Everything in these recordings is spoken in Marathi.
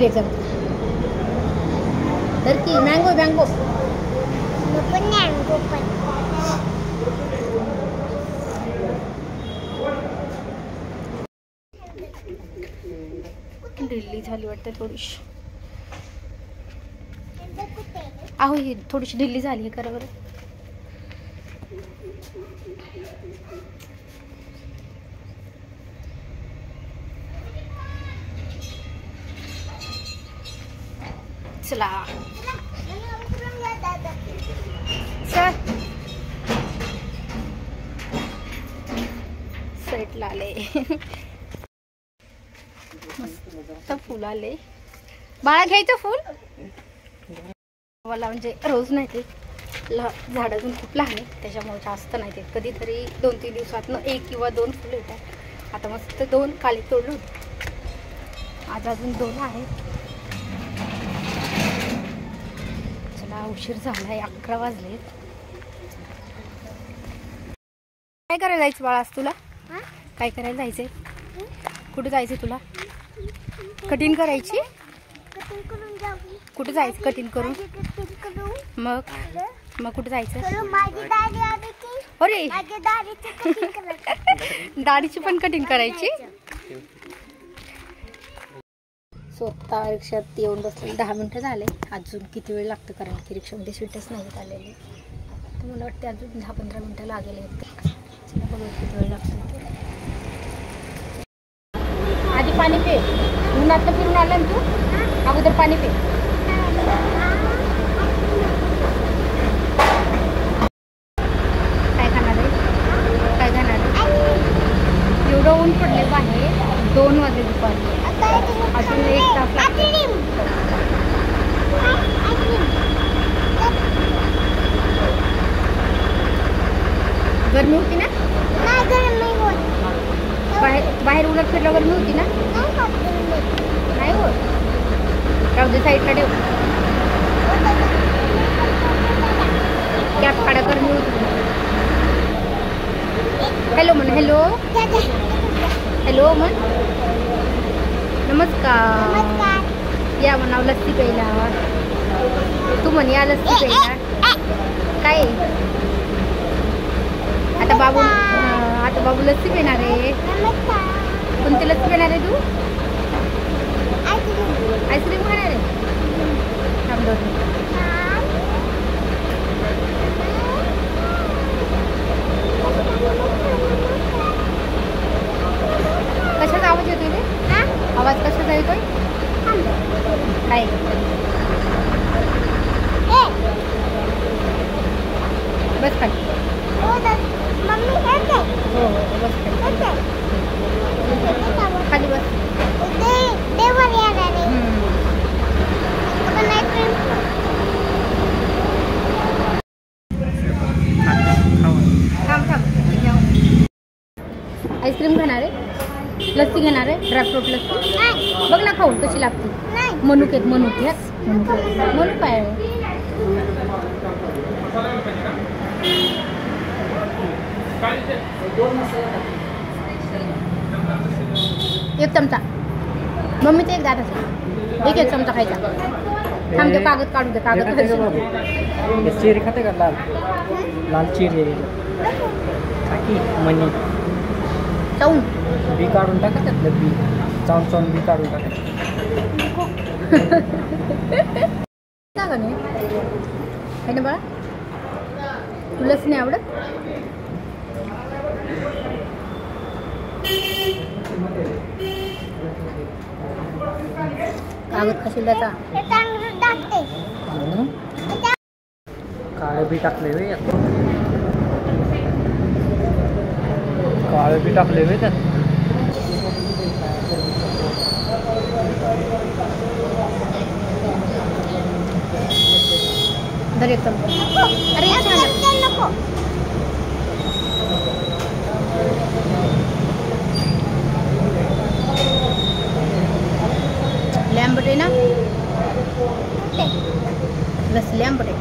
एकदम तर की मँगो मँगो ढिल्ली झाली वाटतं थोडीशी. अहो ही थोडीशी ढिल्ली झाली आहे. करा बरं. चला सेटला आले. मस्त फुल आले. बाळा घ्यायचं फुल मला म्हणजे रोज नाही ते झाड अजून खूप लहान आहे त्याच्यामुळे जास्त नाही ते कधीतरी 2-3 दिवसातनं 1 किंवा 2 फुलं येतात. आता मस्त 2 काली तोडलं होतं. आज अजून 2 आहेत. चला उशीर झालाय 11 वाजले. काय करायला जायचं बाळा आज तुला? काय करायला जायचंय? कुठे जायचं तुला? कटिंग करायची? कुठे जायचं कटिंग करून? मग कुठे जायचं? अरे दाढीची पण कटिंग करायची? स्वतः रिक्षात येऊन बसले 10 मिनिटं झाले. अजून किती वेळ लागतं कारण की रिक्षामध्ये सीटच नाहीत आलेले. तर मला वाटते अजून 10-15 मिनिटं लागेल. बघू किती वेळ लागतो. आधी पाणी पे. उन्हात फिरून आलं ना तू अगोदर पाणी पे. काय खाणार आहे? काय खाणार आहे? एवढं ऊन पडले बाहेर 2 वाजले दुपारी. अजून 1 तास लागतो. गरमी होती ना? बाहेर उलट फिरल्यावर गरमी होती ना? नाही होत. राहू साईडला ठेव. कॅप काढा गरमी होती. हॅलो म्हण. हॅलो हॅलो म्हण. नमस्कार. या म्हणाव लस्सी प्यायला. तू म्हण या लस्सी प्यायला. काय आता बाबू लस्सी पिणार आहे. कोणती लस्सी पिणार आहे तू? आईस्क्रीम खाणार आहे? थांब 2 मिनिटं. कशाचा आवाज येतोय रे? आवाज कशाचा येतोय? काय बस खाली. हो बस खाली बस. आईस्क्रीम घेणार आहे? लस्सी घेणार आहे? ड्रायफ्रूट लस्सी बघ ना खाऊन कशी लागते. मनुके मनुके काय आहे? एक चमचा. मम्मीचं एक दादाचा एक चमचा खायचा. थांब ते कागद काढू दे. कागद चेरी खाते का? लाल लाल चेरी मनी चावून बी काढून टाका. त्यातलं बी चावून बी काढून टाका. का नाही आहे ना बाळा? तुलाच नाही आवडत? कागद कशाला काळं बी टाकले वे. काळं बी टाकले वे त्यात. अरे नको. लॅम्बट आहे ना? बस लॅम्बट आहे.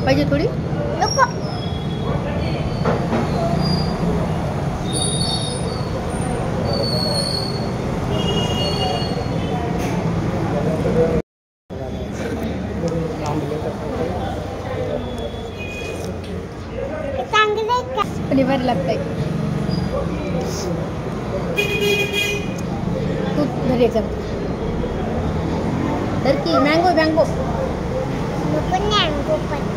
पाहिजे थोडी? नको. 1 पाणी भारी लागतंय. तू घरी एक चमचा तर की मँगो मँगो मँगो पण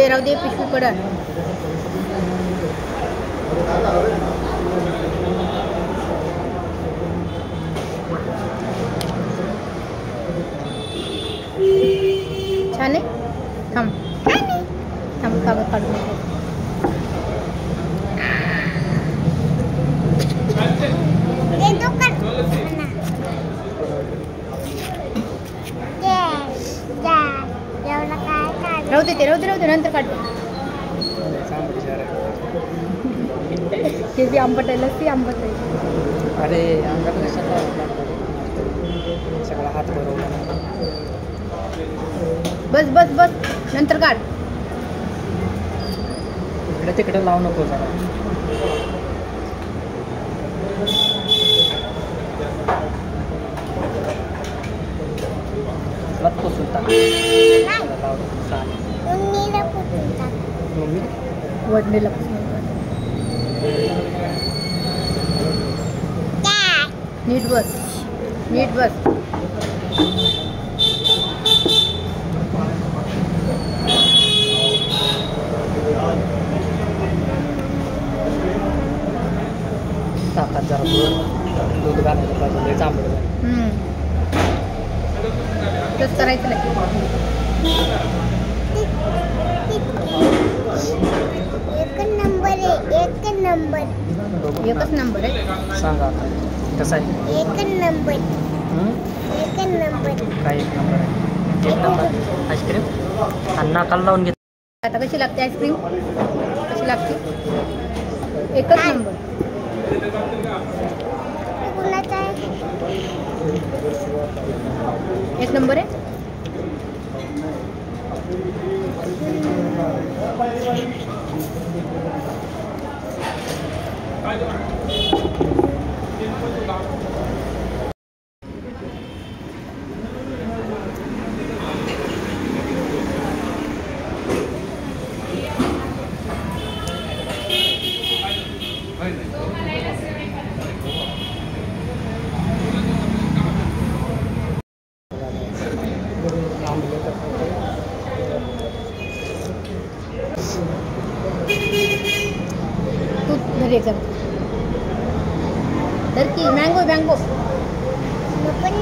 राहू दे पिशवी पडा. छान आहे. थांब थांब कागद काढून घेते. राहू दे नंतर काढते. ते बी आंबट आहे लस्सी आंबट आहे. अरे अंगात कशाला सगळा हात बरोबर. बस बस बस नंतर काढ. इकडे तिकडे लावू नको जरा. लत पुसून टाक. वडणीला नीट बस नीट बस. ताकात जरा दूध घालायला पाहिजे. चांबड तसं करायचं नाही. एकच नंबर आहे. सांगा आता कसं आहे. एक नंबर काय एक नंबर आहे. एक नंबर आईस्क्रीम आणि नाकाला लावून घेत. आता कशी लागते आईस्क्रीम कशी लागते. एकच नंबर. एक नंबर आहे. तू घरी एक चमचा तर की मँगो मँगो मँगो पण